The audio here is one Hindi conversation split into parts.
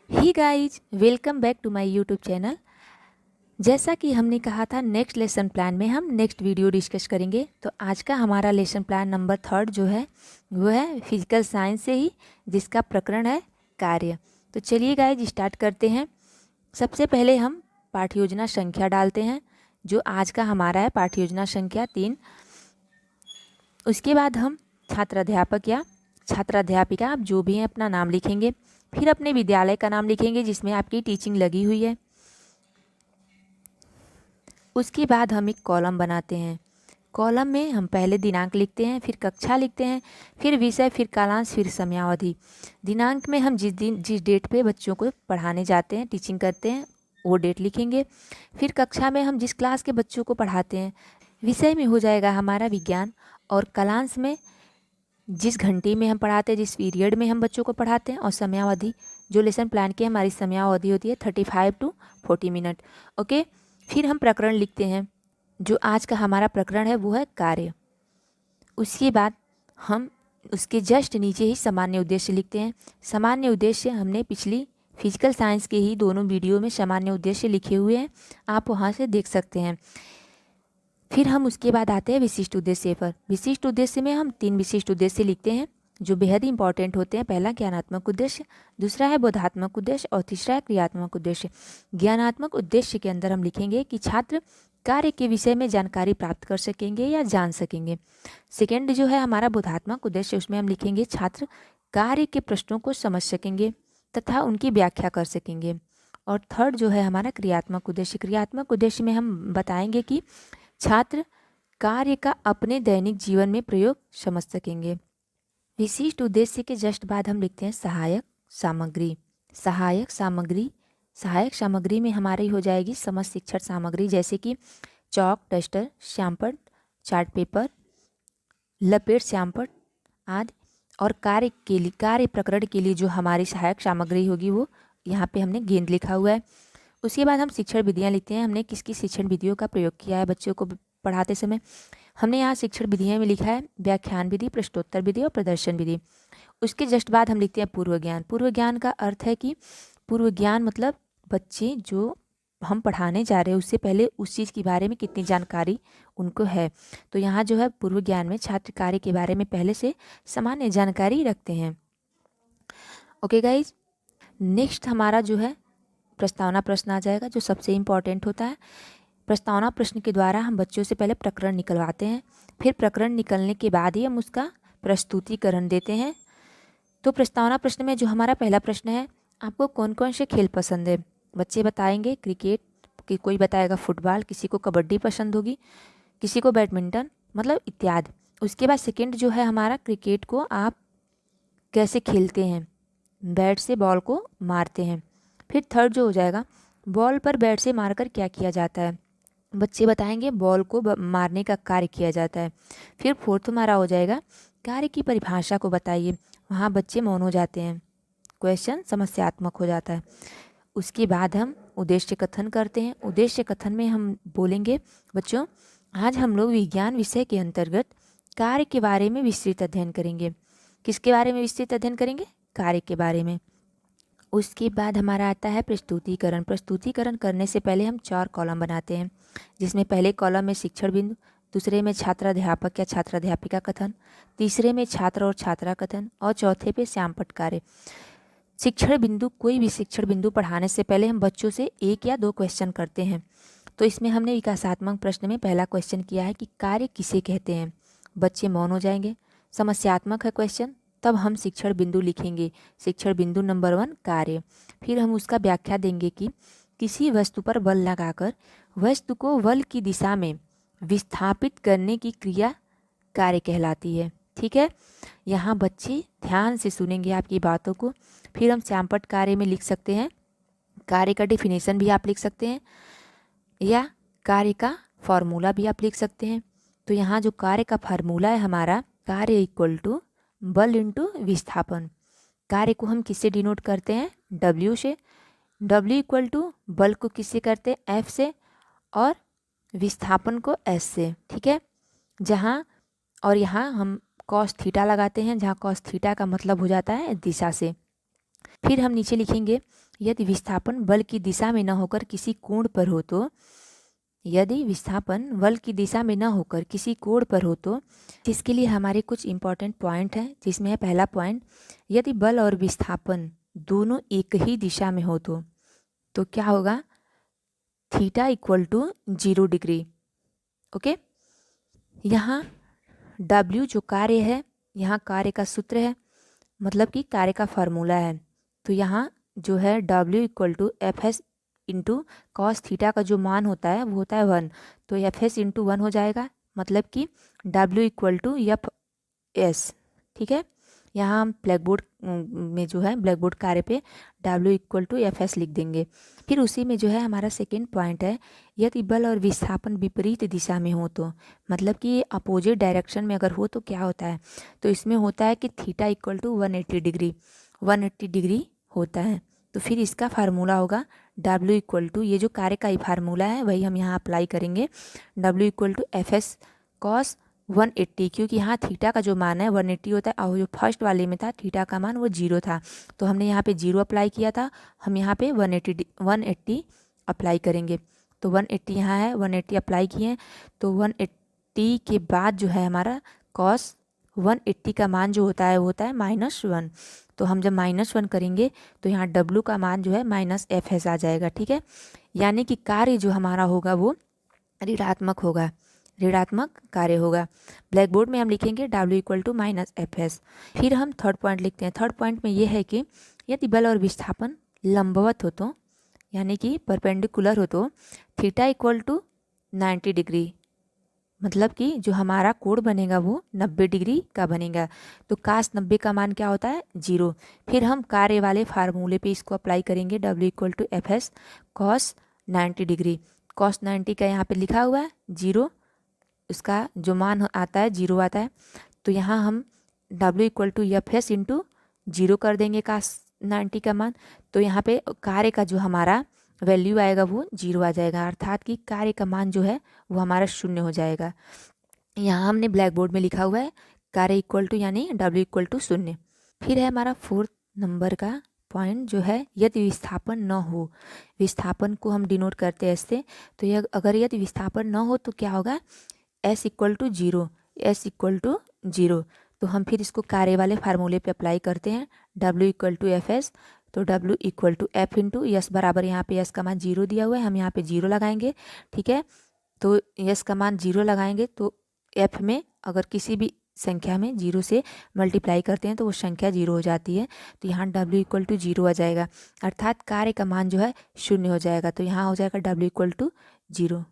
He guys, welcome back to my YouTube channel. जैसा कि हमने कहा था नेक्स्ट लेसन प्लान में हम नेक्स्ट वीडियो डिस्कस करेंगे, तो आज का हमारा लेसन प्लान नंबर 3 जो है वो है फिजिकल साइंस से ही, जिसका प्रकरण है कार्य। तो चलिए गाइज स्टार्ट करते हैं। सबसे पहले हम पाठ्य योजना संख्या डालते हैं, जो आज का हमारा है पाठ्य योजना संख्या 3। उसके बाद हम छात्राध्यापक या छात्राध्यापिका, आप जो भी हैं अपना नाम लिखेंगे, फिर अपने विद्यालय का नाम लिखेंगे जिसमें आपकी टीचिंग लगी हुई है। उसके बाद हम एक कॉलम बनाते हैं। कॉलम में हम पहले दिनांक लिखते हैं, फिर कक्षा लिखते हैं, फिर विषय, फिर कालांश, फिर समयावधि। दिनांक में हम जिस डेट पे बच्चों को पढ़ाने जाते हैं, टीचिंग करते हैं, वो डेट लिखेंगे। फिर कक्षा में हम जिस क्लास के बच्चों को पढ़ाते हैं। विषय में हो जाएगा हमारा विज्ञान, और कालांश में जिस घंटे में हम पढ़ाते हैं, जिस पीरियड में हम बच्चों को पढ़ाते हैं। और समयावधि, जो लेसन प्लान की हमारी समयावधि होती है 35 to 40 मिनट। ओके, फिर हम प्रकरण लिखते हैं। जो आज का हमारा प्रकरण है वो है कार्य। उसके बाद हम उसके जस्ट नीचे ही सामान्य उद्देश्य लिखते हैं। सामान्य उद्देश्य हमने पिछली फिजिकल साइंस के ही दोनों वीडियो में सामान्य उद्देश्य लिखे हुए हैं, आप वहाँ से देख सकते हैं। फिर हम उसके बाद आते हैं विशिष्ट उद्देश्य पर। विशिष्ट उद्देश्य में हम 3 विशिष्ट उद्देश्य लिखते हैं जो बेहद इंपॉर्टेंट होते हैं। पहला ज्ञानात्मक उद्देश्य, दूसरा है बोधात्मक उद्देश्य, और तीसरा है क्रियात्मक उद्देश्य। ज्ञानात्मक उद्देश्य के अंदर हम लिखेंगे कि छात्र कार्य के विषय में जानकारी प्राप्त कर सकेंगे या जान सकेंगे। सेकेंड जो है हमारा बोधात्मक उद्देश्य, उसमें हम लिखेंगे छात्र कार्य के प्रश्नों को समझ सकेंगे तथा उनकी व्याख्या कर सकेंगे। और थर्ड जो है हमारा क्रियात्मक उद्देश्य। क्रियात्मक उद्देश्य में हम बताएंगे कि छात्र कार्य का अपने दैनिक जीवन में प्रयोग समझ सकेंगे। विशिष्ट उद्देश्य के जस्ट बाद हम लिखते हैं सहायक सामग्री। सहायक सामग्री, सहायक सामग्री में हमारी हो जाएगी समस्त शिक्षण सामग्री, जैसे कि चौक, डस्टर, श्यामपट्ट, चार्ट पेपर, लपेट श्यामपट्ट आदि। और कार्य के लिए, कार्य प्रकरण के लिए जो हमारी सहायक सामग्री होगी वो यहाँ पे हमने गेंद लिखा हुआ है। उसके बाद हम शिक्षण विधियाँ लिखते हैं। हमने किस किस शिक्षण विधियों का प्रयोग किया है बच्चों को पढ़ाते समय। हमने यहाँ शिक्षण विधियाँ में लिखा है व्याख्यान विधि, प्रश्नोत्तर विधि और प्रदर्शन विधि। उसके जस्ट बाद हम लिखते हैं पूर्व ज्ञान। पूर्व ज्ञान का अर्थ है कि पूर्व ज्ञान मतलब बच्चे जो हम पढ़ाने जा रहे हैं उससे पहले उस चीज़ के बारे में कितनी जानकारी उनको है। तो यहाँ जो है पूर्व ज्ञान में छात्र कार्य के बारे में पहले से सामान्य जानकारी रखते हैं। ओके गाइज, नेक्स्ट हमारा जो है प्रस्तावना प्रश्न आ जाएगा, जो सबसे इम्पॉर्टेंट होता है। प्रस्तावना प्रश्न के द्वारा हम बच्चों से पहले प्रकरण निकलवाते हैं, फिर प्रकरण निकलने के बाद ही हम उसका प्रस्तुतिकरण देते हैं। तो प्रस्तावना प्रश्न में जो हमारा पहला प्रश्न है, आपको कौन कौन से खेल पसंद है? बच्चे बताएंगे क्रिकेट, कि कोई बताएगा फुटबॉल, किसी को कबड्डी पसंद होगी, किसी को बैडमिंटन, मतलब इत्यादि। उसके बाद सेकेंड जो है हमारा, क्रिकेट को आप कैसे खेलते हैं? बैट से बॉल को मारते हैं। फिर थर्ड जो हो जाएगा, बॉल पर बैट से मारकर क्या किया जाता है? बच्चे बताएंगे बॉल को मारने का कार्य किया जाता है। फिर फोर्थ हमारा हो जाएगा, कार्य की परिभाषा को बताइए। वहाँ बच्चे मौन हो जाते हैं, क्वेश्चन समस्यात्मक हो जाता है। उसके बाद हम उद्देश्य कथन करते हैं। उद्देश्य कथन में हम बोलेंगे बच्चों, आज हम लोग विज्ञान विषय के अंतर्गत कार्य के बारे में विस्तृत अध्ययन करेंगे। किसके बारे में विस्तृत अध्ययन करेंगे? कार्य के बारे में। उसके बाद हमारा आता है प्रस्तुतिकरण। प्रस्तुतिकरण करने से पहले हम 4 कॉलम बनाते हैं, जिसमें पहले कॉलम में शिक्षण बिंदु, दूसरे में छात्राध्यापक या छात्राध्यापिका कथन, तीसरे में छात्र और छात्रा कथन, और चौथे पे श्यामपट्ट कार्य। शिक्षण बिंदु, कोई भी शिक्षण बिंदु पढ़ाने से पहले हम बच्चों से 1 या 2 क्वेश्चन करते हैं। तो इसमें हमने विकासात्मक प्रश्न में पहला क्वेश्चन किया है कि कार्य किसे कहते हैं? बच्चे मौन हो जाएंगे। समस्यात्मक है क्वेश्चन, तब हम शिक्षण बिंदु लिखेंगे। शिक्षण बिंदु नंबर 1 कार्य। फिर हम उसका व्याख्या देंगे कि किसी वस्तु पर बल लगाकर वस्तु को बल की दिशा में विस्थापित करने की क्रिया कार्य कहलाती है। ठीक है, यहाँ बच्चे ध्यान से सुनेंगे आपकी बातों को। फिर हम श्यामपट्ट कार्य में लिख सकते हैं, कार्य का डेफिनेशन भी आप लिख सकते हैं, या कार्य का फॉर्मूला भी आप लिख सकते हैं। तो यहाँ जो कार्य का फार्मूला है हमारा, कार्य इक्वल टू बल इंटू विस्थापन। कार्य को हम किससे डिनोट करते हैं? W से। W इक्वल टू बल को किससे करते हैं? F से, और विस्थापन को S से। ठीक है, जहाँ और यहाँ हम कॉस थीटा लगाते हैं, जहाँ कॉस थीटा का मतलब हो जाता है दिशा से। फिर हम नीचे लिखेंगे यदि विस्थापन बल की दिशा में न होकर किसी कोण पर हो तो, यदि विस्थापन बल की दिशा में न होकर किसी कोण पर हो तो, जिसके लिए हमारे कुछ इंपॉर्टेंट पॉइंट हैं, जिसमें है पहला पॉइंट, यदि बल और विस्थापन दोनों एक ही दिशा में हो तो क्या होगा, theta equal to 0 degree. Okay, यहाँ W जो कार्य है, यहाँ कार्य का सूत्र है, मतलब कि कार्य का फार्मूला है। तो यहाँ जो है W equal to F S into cos theta का जो मान होता है वो होता है 1, तो एफ एस इंटू 1 हो जाएगा, मतलब कि W equal to F S. ठीक है, यहाँ हम ब्लैक बोर्ड में जो है ब्लैक बोर्ड कार्य पे W equal to F S लिख देंगे। फिर उसी में जो है हमारा सेकेंड पॉइंट है, यदि बल और विस्थापन विपरीत दिशा में हो तो, मतलब कि अपोजिट डायरेक्शन में अगर हो तो क्या होता है, तो इसमें होता है कि theta equal to 180 degree, 180 degree होता है। तो फिर इसका फार्मूला होगा W इक्वल टू, ये जो कार्य का ही फार्मूला है वही हम यहाँ अप्लाई करेंगे, W equal to F S cos 180, क्योंकि यहाँ थीटा का जो मान है 180 होता है और जो फर्स्ट वाले में था थीटा का मान वो 0 था, तो हमने यहाँ पे 0 अप्लाई किया था, हम यहाँ पे 180 अप्लाई करेंगे। तो 180 यहाँ है, 180 अप्लाई किए, तो 180 के बाद जो है हमारा कॉस 180 का मान जो होता है वो होता है -1। तो हम जब -1 करेंगे तो यहाँ W का मान जो है -FS आ जाएगा। ठीक है, यानी कि कार्य जो हमारा होगा वो ऋणात्मक होगा, ऋणात्मक कार्य होगा। ब्लैक बोर्ड में हम लिखेंगे W इक्वल टू -FS। फिर हम थर्ड पॉइंट लिखते हैं। थर्ड पॉइंट में ये है कि यदि बल और विस्थापन लंबवत हो तो, यानी कि परपेंडिकुलर हो तो, थीटा इक्वल टू 90 डिग्री, मतलब कि जो हमारा कोण बनेगा वो 90 डिग्री का बनेगा। तो कास 90 का मान क्या होता है, 0। फिर हम कार्य वाले फार्मूले पे इसको अप्लाई करेंगे, W equal to F S cos 90 degree. Cos 90 का यहाँ पे लिखा हुआ है 0, उसका जो मान आता है 0 आता है, तो यहाँ हम W equal to F S into 0 कर देंगे कास 90 का मान, तो यहाँ पे कार्य का जो हमारा वैल्यू आएगा वो 0 आ जाएगा, अर्थात कि कार्य का मान जो है वो हमारा 0 हो जाएगा। यहाँ हमने ब्लैक बोर्ड में लिखा हुआ है कार्य इक्वल टू यानी W इक्वल टू 0। फिर है हमारा 4th नंबर का पॉइंट जो है, यदि विस्थापन न हो, विस्थापन को हम डिनोट करते हैं ऐसे, तो यह अगर यदि विस्थापन न हो तो क्या होगा, S equal to 0, S equal to 0। तो हम फिर इसको कार्य वाले फार्मूले पे अप्लाई करते हैं, W equal to F S, तो W equal to F into S बराबर, यहाँ पे यस का मान 0 दिया हुआ है, हम यहाँ पे 0 लगाएंगे। ठीक है, तो यस का मान 0 लगाएंगे तो एफ में अगर किसी भी संख्या में 0 से मल्टीप्लाई करते हैं तो वो संख्या 0 हो जाती है, तो यहाँ W इक्वल टू 0 आ जाएगा, अर्थात कार्य का मान जो है 0 हो जाएगा, तो यहाँ हो जाएगा W इक्वल टू 0।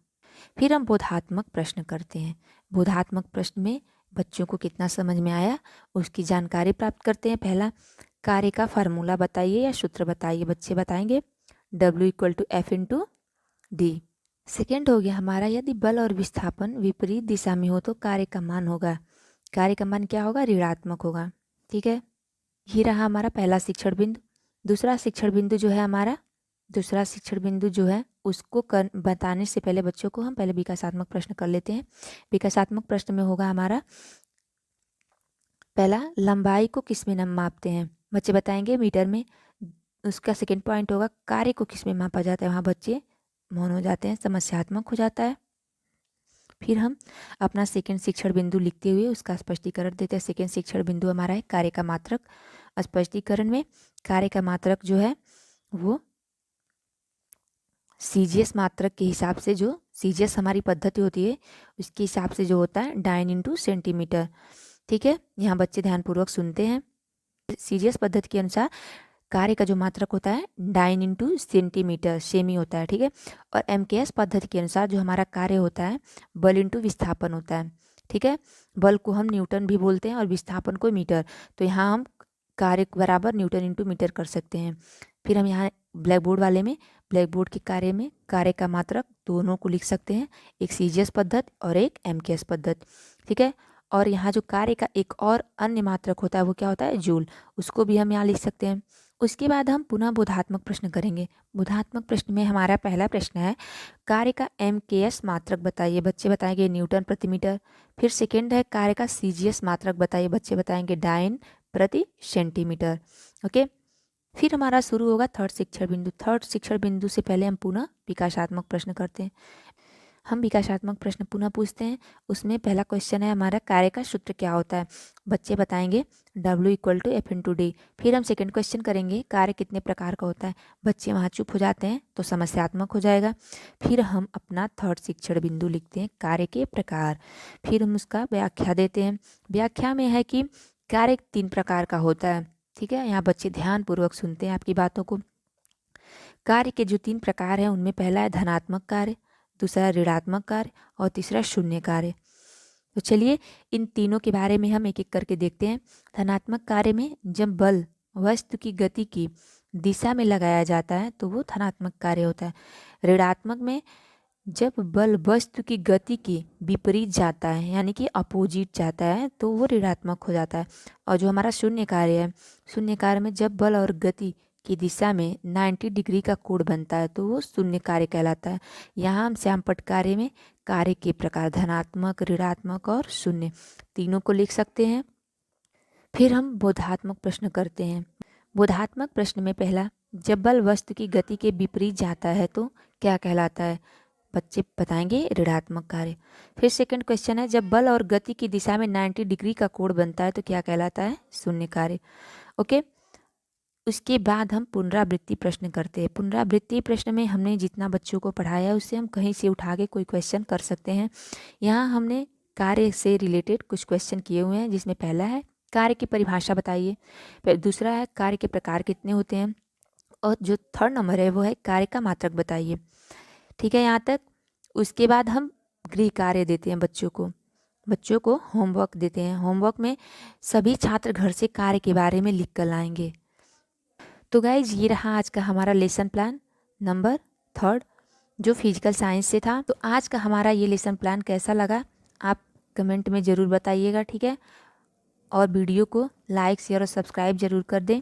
फिर हम बोधात्मक प्रश्न करते हैं। बोधात्मक प्रश्न में बच्चों को कितना समझ में आया उसकी जानकारी प्राप्त करते हैं। पहला, कार्य का फार्मूला बताइए या सूत्र बताइए, बच्चे बताएंगे W equal to F into D. Second हो गया हमारा, यदि बल और विस्थापन विपरीत दिशा में हो तो कार्य का मान होगा, कार्य का मान क्या होगा, ऋणात्मक होगा। ठीक है, ये रहा हमारा पहला शिक्षण बिंदु। दूसरा शिक्षण बिंदु जो है हमारा, दूसरा शिक्षण बिंदु जो है उसको बताने से पहले बच्चों को हम पहले विकासात्मक प्रश्न कर लेते हैं। विकासात्मक प्रश्न में होगा हमारा पहला, लंबाई को किस में मापते हैं, बच्चे बताएंगे मीटर में। उसका सेकंड पॉइंट होगा कार्य को किस में मापा जाता है, वहाँ बच्चे मौन हो जाते हैं, समस्यात्मक हो जाता है। फिर हम अपना सेकंड शिक्षण बिंदु लिखते हुए उसका स्पष्टीकरण देते हैं। सेकंड शिक्षण बिंदु हमारा है कार्य का मात्रक। स्पष्टीकरण में कार्य का मात्रक जो है वो CGS मात्रक के हिसाब से, जो CGS हमारी पद्धति होती है उसके हिसाब से जो होता है डाइन इंटू सेंटीमीटर। ठीक है, यहाँ बच्चे ध्यानपूर्वक सुनते हैं। CGS पद्धति के अनुसार कार्य का जो मात्रक होता है डाइन इंटू सेंटीमीटर सेमी होता है। ठीक है, और MKS पद्धति के अनुसार जो हमारा कार्य होता है बल इंटू विस्थापन होता है। ठीक है, बल को हम न्यूटन भी बोलते हैं और विस्थापन को मीटर, तो यहाँ हम कार्य बराबर न्यूटन इंटू मीटर कर सकते हैं। फिर हम यहाँ ब्लैक बोर्ड वाले में, ब्लैक बोर्ड के कार्य में कार्य का मात्रक दोनों को लिख सकते हैं, एक CGS पद्धति और एक MKS पद्धति। ठीक है, और यहाँ जो कार्य का एक और अन्य मात्रक होता है वो क्या होता है, जूल, उसको भी हम यहाँ लिख सकते हैं। उसके बाद हम पुनः बोधात्मक प्रश्न करेंगे। बोधात्मक प्रश्न में हमारा पहला प्रश्न है, कार्य का MKS मात्रक बताइए, बच्चे बताएंगे न्यूटन प्रति मीटर। फिर सेकेंड है कार्य का CGS मात्रक बताइए, बच्चे बताएंगे डाइन प्रति सेंटीमीटर। ओके, फिर हमारा शुरू होगा थर्ड शिक्षण बिंदु। थर्ड शिक्षण बिंदु से पहले हम पुनः विकासात्मक प्रश्न करते हैं। हम विकासात्मक प्रश्न पुनः पूछते हैं। उसमें पहला क्वेश्चन है हमारा, कार्य का सूत्र क्या होता है। बच्चे बताएंगे W=F/D। फिर हम सेकंड क्वेश्चन करेंगे, कार्य कितने प्रकार का होता है। बच्चे वहाँ चुप हो जाते हैं तो समस्यात्मक हो जाएगा। फिर हम अपना थर्ड शिक्षण बिंदु लिखते हैं, कार्य के प्रकार। फिर हम उसका व्याख्या देते हैं। व्याख्या में है कि कार्य 3 प्रकार का होता है। ठीक है, यहाँ बच्चे ध्यानपूर्वक सुनते हैं आपकी बातों को। कार्य के जो 3 प्रकार हैं उनमें पहला है धनात्मक कार्य, दूसरा ऋणात्मक कार्य और तीसरा शून्य कार्य। तो चलिए इन तीनों के बारे में हम एक एक करके देखते हैं। धनात्मक कार्य में जब बल वस्तु की गति की दिशा में लगाया जाता है तो वो धनात्मक कार्य होता है। ऋणात्मक में जब बल वस्तु की गति के विपरीत जाता है यानी कि अपोजिट जाता है तो वो ऋणात्मक हो जाता है। और जो हमारा शून्य कार्य है, शून्य कार्य में जब बल और गति की दिशा में 90 डिग्री का कोण बनता है तो वो शून्य कार्य कहलाता है। यहाँ हम श्यामपट्ट कार्य में कार्य के प्रकार धनात्मक, ऋणात्मक और शून्य तीनों को लिख सकते हैं। फिर हम बोधात्मक प्रश्न करते हैं। बोधात्मक प्रश्न में पहला, जब बल वस्तु की गति के विपरीत जाता है तो क्या कहलाता है। बच्चे बताएंगे ऋणात्मक कार्य। फिर सेकंड क्वेश्चन है, जब बल और गति की दिशा में 90 डिग्री का कोण बनता है तो क्या कहलाता है, शून्य कार्य। ओके, उसके बाद हम पुनरावृत्ति प्रश्न करते हैं। पुनरावृत्ति प्रश्न में हमने जितना बच्चों को पढ़ाया है उससे हम कहीं से उठा के कोई क्वेश्चन कर सकते हैं। यहाँ हमने कार्य से रिलेटेड कुछ क्वेश्चन किए हुए हैं, जिसमें पहला है कार्य की परिभाषा बताइए, फिर दूसरा है कार्य के प्रकार कितने होते हैं, और जो थर्ड नंबर है वो है कार्य का मात्रक बताइए। ठीक है यहाँ तक। उसके बाद हम गृह कार्य देते हैं बच्चों को होमवर्क देते हैं। होमवर्क में सभी छात्र घर से कार्य के बारे में लिख कर लाएंगे। तो गाइज ये रहा आज का हमारा लेसन प्लान नंबर 3 जो फिजिकल साइंस से था। तो आज का हमारा ये लेसन प्लान कैसा लगा आप कमेंट में ज़रूर बताइएगा। ठीक है, और वीडियो को लाइक, शेयर और सब्सक्राइब ज़रूर कर दें।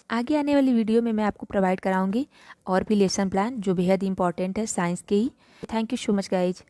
आगे आने वाली वीडियो में मैं आपको प्रोवाइड कराऊंगी और भी लेसन प्लान जो बेहद इंपॉर्टेंट है साइंस के ही। Thank you so much guys.